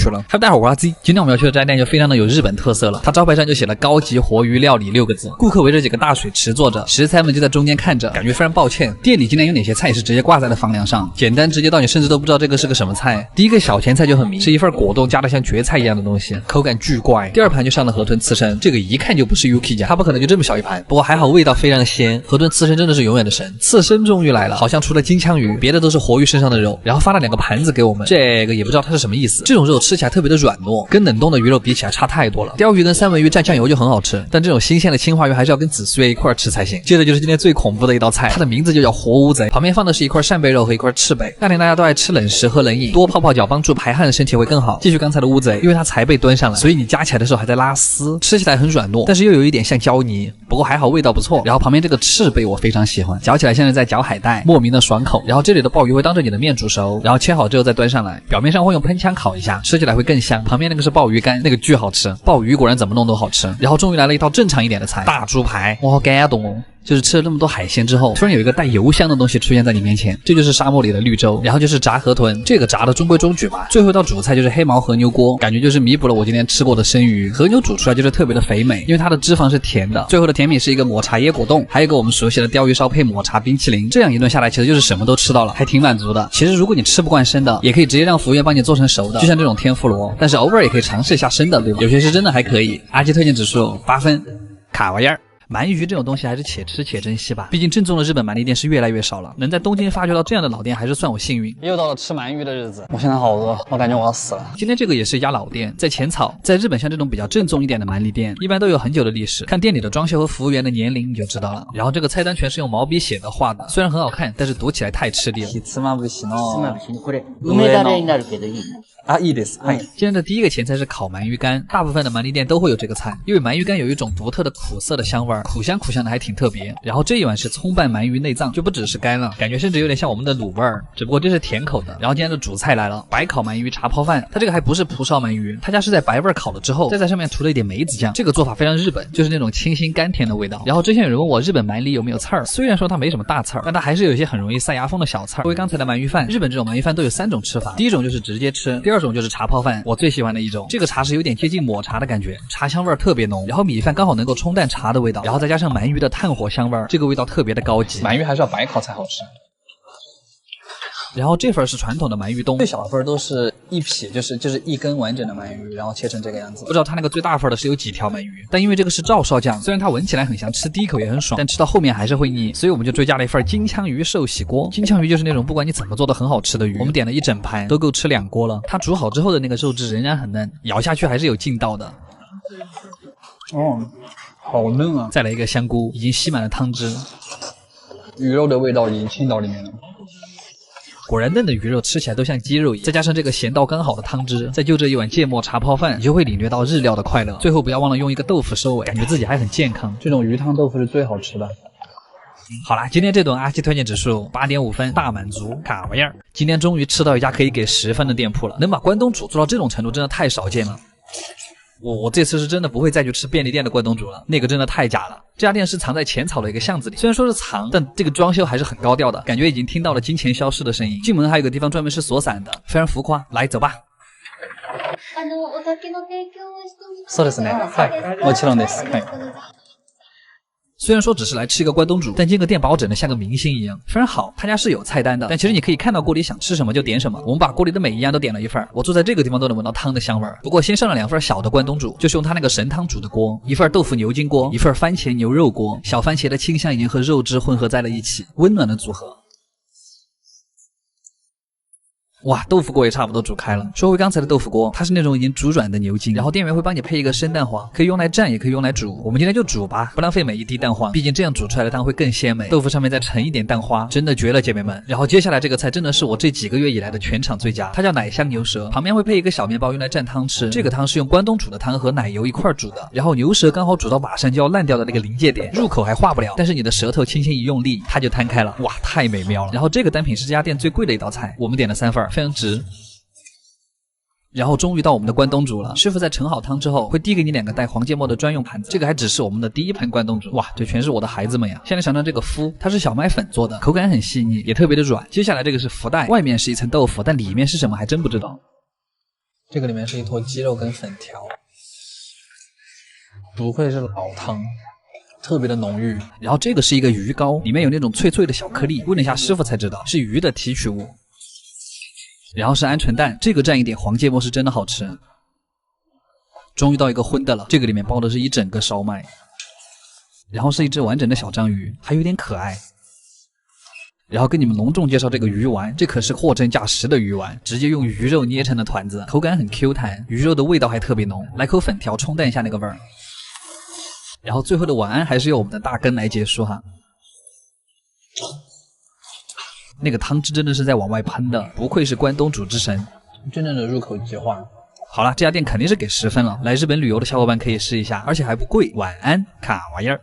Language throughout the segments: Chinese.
去了。大家好，我是阿 Z， 今天我们要去的这家店就非常的有日本特色了，它招牌上就写了高级活鱼料理6个字，顾客围着几个大水池坐着，食材们就在中间看着，感觉非常抱歉。店里今天有哪些菜是直接挂在了房梁上，简单直接到你甚至都不知道这个是个什么菜。第一个小前菜就很明，是一份果冻加的像蕨菜一样的东西，口感巨怪。第二盘就上了河豚刺身，这个一看就不是 Yuki 家，它不可能就这么小一盘，不过还好味道非常鲜。河豚刺身真的是永远的神，刺身终于来了，好像除了金枪鱼，别的都是活鱼身上的肉，然后发了2个盘子给我们，这个也不知道它是什么意思。这种肉吃起来特别的软糯，跟冷冻的鱼肉比起来差太多了。鲷鱼跟三文鱼蘸酱油就很好吃，但这种新鲜的青花鱼还是要跟紫苏叶一块吃才行。接着就是今天最恐怖的一道菜，它的名字就叫活乌贼，旁边放的是一块扇贝肉和一块翅膀。夏天大家都爱吃冷食和冷饮，多泡泡脚帮助排汗，身体会更好。继续刚才的乌贼，因为它才被端上来，所以你夹起来的时候还在拉丝，吃起来很软糯，但是又有一点像胶泥，不过还好味道不错。然后旁边这个翅膀我非常喜欢，嚼起来像是在嚼海带，莫名的爽口。然后这里的鲍鱼会当着你的面煮熟，然后切好之后再端上来，表面上会用喷枪烤一下，吃起来会更香。旁边那个是鲍鱼干，那个巨好吃，鲍鱼果然怎么弄都好吃。然后终于来了一道正常一点的菜，大猪排，我好感动哦。就是吃了那么多海鲜之后，突然有一个带油香的东西出现在你面前，这就是沙漠里的绿洲。然后就是炸河豚，这个炸的中规中矩吧。最后一道主菜就是黑毛和牛锅，感觉就是弥补了我今天吃过的生鱼。和牛煮出来就是特别的肥美，因为它的脂肪是甜的。最后的甜品是一个抹茶椰果冻，还有一个我们熟悉的鲷鱼烧配抹茶冰淇淋。这样一顿下来，其实就是什么都吃到了，还挺满足的。其实如果你吃不惯生的，也可以直接让服务员帮你做成熟的，就像这种天妇罗。但是偶尔也可以尝试一下生的，对吧？有些是真的还可以。阿基推荐指数8分，卡玩意儿。鳗鱼这种东西还是且吃且珍惜吧，毕竟正宗的日本鳗鱼店是越来越少了，能在东京发掘到这样的老店还是算我幸运。又到了吃鳗鱼的日子，我现在好饿，我感觉我要死了。今天这个也是一家老店，在浅草。在日本像这种比较正宗一点的鳗鱼店一般都有很久的历史，看店里的装修和服务员的年龄你就知道了。然后这个菜单全是用毛笔写的画的，虽然很好看，但是读起来太吃力了。いいです。今天的第一个前菜是烤鳗鱼干，大部分的鳗鱼店都会有这个菜，因为鳗鱼干有一种独特的苦涩的香味，苦香的还挺特别。然后这一碗是葱拌鳗鱼内脏，就不只是干了，感觉甚至有点像我们的卤味儿，只不过这是甜口的。然后今天的主菜来了，白烤鳗鱼茶泡饭，它这个还不是蒲烧鳗鱼，他家是在白味烤了之后，再在上面涂了一点梅子酱，这个做法非常日本，就是那种清新甘甜的味道。然后之前有人问我日本鳗里有没有刺儿，虽然说它没什么大刺儿，但它还是有一些很容易塞牙缝的小刺儿。作为刚才的鳗鱼饭，日本这种鳗鱼饭都有3种吃法，第一种就是直接吃，第二种就是茶泡饭，我最喜欢的一种。这个茶是有点接近抹茶的感觉，茶香味特别浓，然后米饭刚好能够冲淡茶的味道，然后再加上鳗鱼的炭火香味，这个味道特别的高级。鳗鱼还是要白烤才好吃。然后这份是传统的鳗鱼冬，最小份都是一匹，就是一根完整的鳗鱼，然后切成这个样子。不知道它那个最大份的是有几条鳗鱼，但因为这个是照烧酱，虽然它闻起来很香，吃第一口也很爽，但吃到后面还是会腻，所以我们就追加了一份金枪鱼寿喜锅。金枪鱼就是那种不管你怎么做都很好吃的鱼，我们点了一整盘，都够吃2锅了。它煮好之后的那个肉质仍然很嫩，咬下去还是有劲道的。哦，好嫩啊！再来一个香菇，已经吸满了汤汁，鱼肉的味道已经浸到里面了。果然嫩的鱼肉吃起来都像鸡肉一样，再加上这个咸到刚好的汤汁，再就这一碗芥末茶泡饭，你就会领略到日料的快乐。最后不要忘了用一个豆腐收尾，感觉自己还很健康。这种鱼汤豆腐是最好吃的。好啦，今天这顿阿基推荐指数8.5分，大满足，卡玩意儿。今天终于吃到一家可以给10分的店铺了，能把关东煮做到这种程度真的太少见了。我这次是真的不会再去吃便利店的关东煮了，那个真的太假了。这家店是藏在浅草的一个巷子里，虽然说是藏，但这个装修还是很高调的，感觉已经听到了金钱消失的声音。进门还有个地方专门是锁伞的，非常浮夸。来，走吧。そうですね。はい、もちろんです。はい。虽然说只是来吃一个关东煮，但这个店把我整得像个明星一样，非常好。他家是有菜单的，但其实你可以看到锅里想吃什么就点什么。我们把锅里的每一样都点了一份，我坐在这个地方都能闻到汤的香味。不过先上了2份小的关东煮，就是用他那个神汤煮的锅，一份豆腐牛筋锅，一份番茄牛肉锅。小番茄的清香已经和肉汁混合在了一起，温暖的组合。哇，豆腐锅也差不多煮开了。说回刚才的豆腐锅，它是那种已经煮软的牛筋，然后店员会帮你配一个生蛋黄，可以用来蘸，也可以用来煮。我们今天就煮吧，不浪费每一滴蛋黄，毕竟这样煮出来的汤会更鲜美。豆腐上面再盛一点蛋花，真的绝了，姐妹们。然后接下来这个菜真的是我这几个月以来的全场最佳，它叫奶香牛舌，旁边会配一个小面包用来蘸汤吃。这个汤是用关东煮的汤和奶油一块煮的，然后牛舌刚好煮到马上就要烂掉的那个临界点，入口还化不了，但是你的舌头轻轻一用力，它就摊开了，哇，太美妙了。然后这个单品是这家店最贵的一道菜，我们点了3份，非常值。然后终于到我们的关东煮了，师傅在盛好汤之后会递给你2个带黄芥末的专用盘子，这个还只是我们的第一盘关东煮。哇，这全是我的孩子们呀。现在尝尝这个麸，它是小麦粉做的，口感很细腻，也特别的软。接下来这个是福袋，外面是一层豆腐，但里面是什么还真不知道。这个里面是一坨鸡肉跟粉条，不愧是老汤，特别的浓郁。然后这个是一个鱼糕，里面有那种脆脆的小颗粒，问了一下师傅才知道是鱼的提取物。然后是鹌鹑蛋，这个蘸一点黄芥末是真的好吃。终于到一个荤的了，这个里面包的是一整个烧麦，然后是一只完整的小章鱼，还有点可爱。然后跟你们隆重介绍这个鱼丸，这可是货真价实的鱼丸，直接用鱼肉捏成的团子，口感很 Q 弹，鱼肉的味道还特别浓，来口粉条冲淡一下那个味儿。然后最后的晚安还是由我们的大根来结束哈。那个汤汁真的是在往外喷的，不愧是关东煮之神，真正的入口即化。好了，这家店肯定是给10分了，来日本旅游的小伙伴可以试一下，而且还不贵。晚安，卡玩意儿。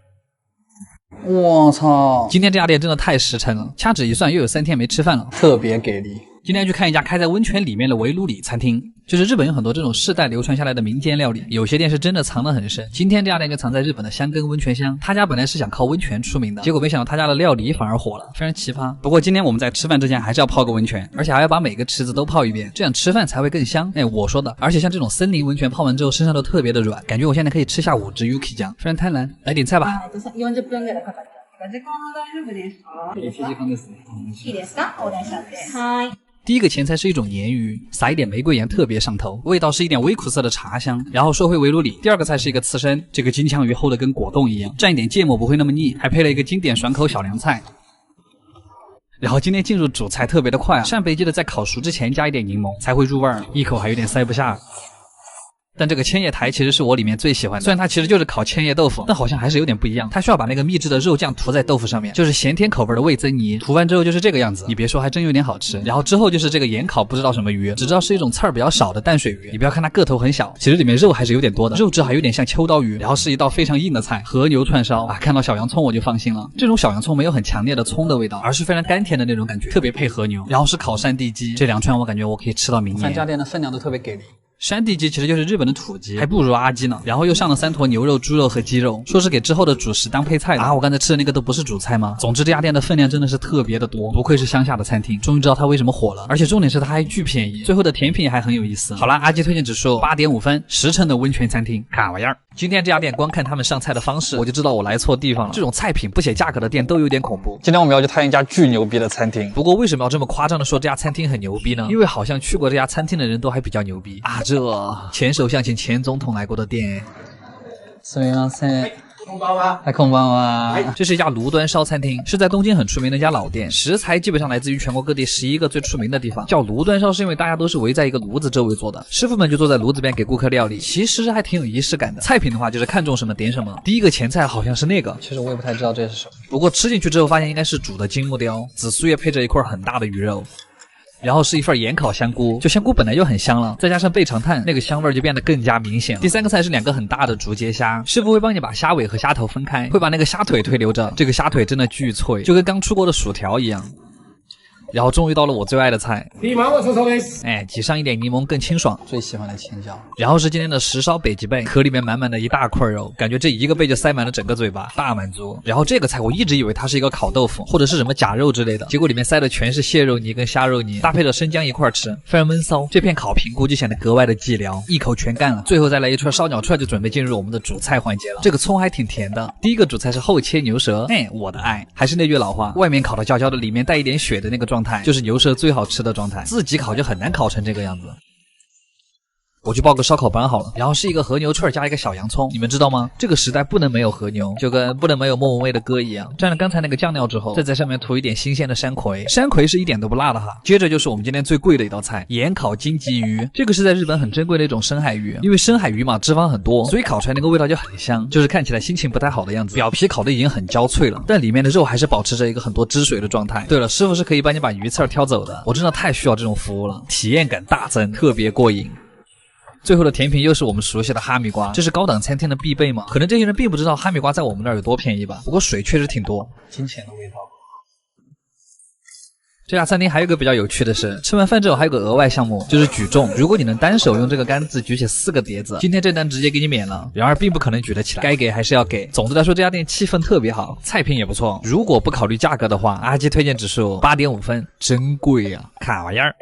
我操！今天这家店真的太实诚了，掐指一算又有3天没吃饭了，特别给力。今天去看一家开在温泉里面的围炉里餐厅，就是日本有很多这种世代流传下来的民间料理，有些店是真的藏得很深。今天这家店就藏在日本的箱根温泉乡，他家本来是想靠温泉出名的，结果没想到他家的料理反而火了，非常奇葩。不过今天我们在吃饭之前还是要泡个温泉，而且还要把每个池子都泡一遍，这样吃饭才会更香。我说的。而且像这种森林温泉泡完之后身上都特别的软，感觉我现在可以吃下5只 Yuki 酱，非常贪婪。来点菜吧。40分ぐらいかかっちゃう。時間は大丈夫ですか？1時間ですね。いいですか？お願いします。はい。第一个前菜是一种鲶鱼，撒一点玫瑰盐特别上头，味道是一点微苦涩的茶香。然后说回围炉里，第二个菜是一个刺身，这个金枪鱼厚的跟果冻一样，蘸一点芥末不会那么腻，还配了一个经典爽口小凉菜。然后今天进入主菜特别的快啊，扇贝记得在烤熟之前加一点柠檬才会入味儿，一口还有点塞不下。但这个千叶台其实是我里面最喜欢的，虽然它其实就是烤千叶豆腐，但好像还是有点不一样。它需要把那个秘制的肉酱涂在豆腐上面，就是咸甜口味的味增泥，涂完之后就是这个样子。你别说，还真有点好吃。然后之后就是这个盐烤不知道什么鱼，只知道是一种刺儿比较少的淡水鱼。你不要看它个头很小，其实里面肉还是有点多的，肉质还有点像秋刀鱼。然后是一道非常硬的菜，和牛串烧啊，看到小洋葱我就放心了。这种小洋葱没有很强烈的葱的味道，而是非常甘甜的那种感觉，特别配和牛。然后是烤山地鸡，这2串我感觉我可以吃到明年。3家店的分量都特别给力。山地鸡其实就是日本的土鸡，还不如阿鸡呢。然后又上了3坨牛肉、猪肉和鸡肉，说是给之后的主食当配菜的啊。我刚才吃的那个都不是主菜吗？总之这家店的分量真的是特别的多，不愧是乡下的餐厅。终于知道它为什么火了，而且重点是它还巨便宜。最后的甜品还很有意思。好啦，阿鸡推荐指数8.5分，10成的温泉餐厅，卡玩意儿。今天这家店光看他们上菜的方式，我就知道我来错地方了。这种菜品不写价格的店都有点恐怖。今天我们要去探一家巨牛逼的餐厅。不过为什么要这么夸张的说这家餐厅很牛逼呢？因为好像去过这家餐厅的人都还比较牛逼啊。这前首相前前总统来过的店。すみません。こんばんは。こんばんは。这是一家炉端烧餐厅，是在东京很出名的一家老店，食材基本上来自于全国各地11个最出名的地方。叫炉端烧是因为大家都是围在一个炉子周围做的，师傅们就坐在炉子边给顾客料理，其实还挺有仪式感的。菜品的话就是看中什么点什么。第一个前菜好像是那个，其实我也不太知道这是什么，不过吃进去之后发现应该是煮的金木雕，紫苏叶配着一块很大的鱼肉。然后是一份盐烤香菇，就香菇本来就很香了，再加上备长炭，那个香味就变得更加明显了。第3个菜是2个很大的竹节虾，师傅会帮你把虾尾和虾头分开，会把那个虾腿推留着，这个虾腿真的巨脆，就跟刚出锅的薯条一样。然后终于到了我最爱的菜，挤上一点柠檬更清爽，最喜欢的青椒。然后是今天的石烧北极贝，壳里面满满的一大块肉，感觉这一个贝就塞满了整个嘴巴，大满足。然后这个菜我一直以为它是一个烤豆腐或者是什么假肉之类的，结果里面塞的全是蟹肉泥跟虾肉泥，搭配着生姜一块吃，非常闷骚。这片烤平估计显得格外的寂寥，一口全干了。最后再来一串烧鸟串，就准备进入我们的主菜环节了。这个葱还挺甜的。第一个主菜是厚切牛舌，我的爱，还是那句老话，外面烤的焦焦的，里面带一点血的那个状态，就是牛舌最好吃的状态，自己烤就很难烤成这个样子。我去报个烧烤班好了。然后是一个和牛串加一个小洋葱，你们知道吗？这个时代不能没有和牛，就跟不能没有莫文蔚的歌一样。蘸了刚才那个酱料之后，再在上面涂一点新鲜的山葵，山葵是一点都不辣的哈。接着就是我们今天最贵的一道菜，盐烤金棘鱼。这个是在日本很珍贵的一种深海鱼，因为深海鱼嘛脂肪很多，所以烤出来那个味道就很香，就是看起来心情不太好的样子。表皮烤的已经很焦脆了，但里面的肉还是保持着一个很多汁水的状态。对了，师傅是可以帮你把鱼刺挑走的，我真的太需要这种服务了，体验感大增，特别过瘾。最后的甜品又是我们熟悉的哈密瓜，这是高档餐厅的必备嘛？可能这些人并不知道哈密瓜在我们那儿有多便宜吧，不过水确实挺多，金钱的味道。这家餐厅还有一个比较有趣的是，吃完饭之后还有个额外项目，就是举重。如果你能单手用这个杆子举起4个碟子，今天这单直接给你免了。然而并不可能举得起来，该给还是要给。总的来说，这家店气氛特别好，菜品也不错。如果不考虑价格的话，阿基推荐指数8.5分，真贵啊，卡玩意儿。